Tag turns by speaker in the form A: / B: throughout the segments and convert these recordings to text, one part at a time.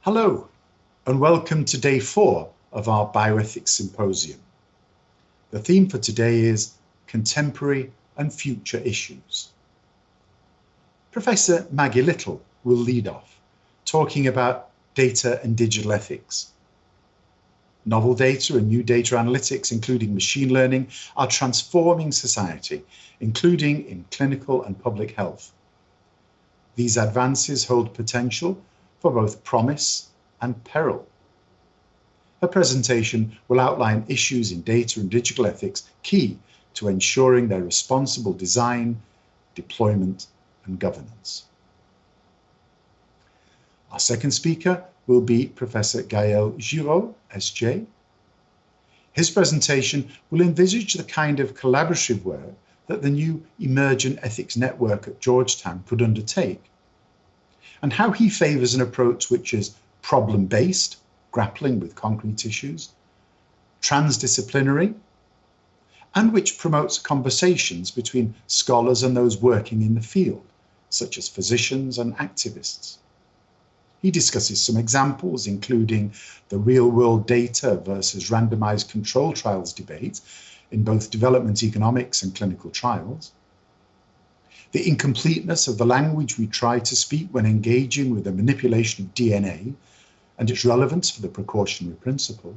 A: Hello, and welcome to day 4 of our Bioethics Symposium. The theme for today is Contemporary and Future Issues. Professor Maggie Little will lead off, talking about data and digital ethics. Novel data and new data analytics, including machine learning, are transforming society, including in clinical and public health. These advances hold potential for both promise and peril. Her presentation will outline issues in data and digital ethics key to ensuring their responsible design, deployment, and governance. Our second speaker will be Professor Gaël Giraud, SJ. His presentation will envisage the kind of collaborative work that the new Emergent Ethics Network at Georgetown could undertake, and how he favours an approach which is problem-based, grappling with concrete issues, transdisciplinary, and which promotes conversations between scholars and those working in the field, such as physicians and activists. He discusses some examples, including the real-world data versus randomized control trials debate in both development economics and clinical trials, the incompleteness of the language we try to speak when engaging with the manipulation of DNA and its relevance for the precautionary principle,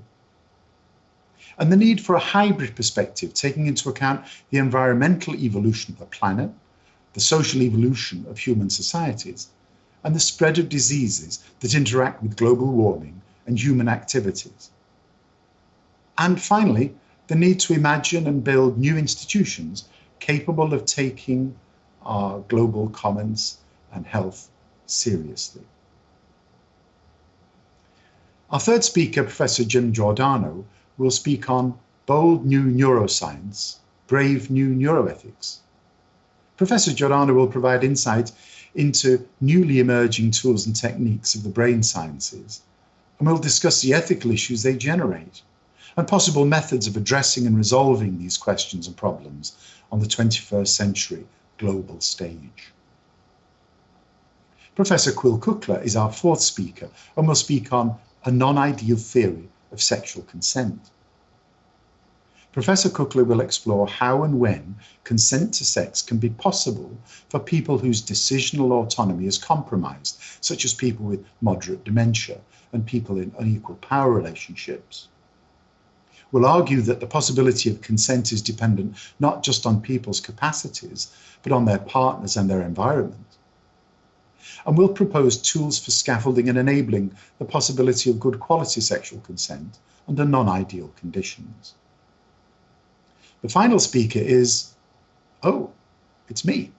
A: and the need for a hybrid perspective taking into account the environmental evolution of the planet, the social evolution of human societies, and the spread of diseases that interact with global warming and human activities. And finally, the need to imagine and build new institutions capable of taking our global commons and health seriously. Our third speaker, Professor Jim Giordano, will speak on bold new neuroscience, brave new neuroethics. Professor Giordano will provide insight into newly emerging tools and techniques of the brain sciences, and will discuss the ethical issues they generate and possible methods of addressing and resolving these questions and problems on the 21st century global stage. Professor Quill Kuckler is our fourth speaker and will speak on a non-ideal theory of sexual consent. Professor Kuckler will explore how and when consent to sex can be possible for people whose decisional autonomy is compromised, such as people with moderate dementia and people in unequal power relationships. We'll argue that the possibility of consent is dependent not just on people's capacities, but on their partners and their environment. And we'll propose tools for scaffolding and enabling the possibility of good quality sexual consent under non-ideal conditions. The final speaker is, it's me,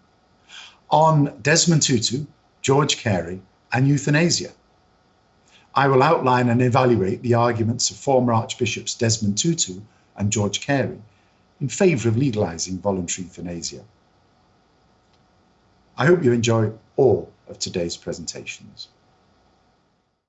A: on Desmond Tutu, George Carey, and euthanasia. I will outline and evaluate the arguments of former Archbishops Desmond Tutu and George Carey in favour of legalising voluntary euthanasia. I hope you enjoy all of today's presentations.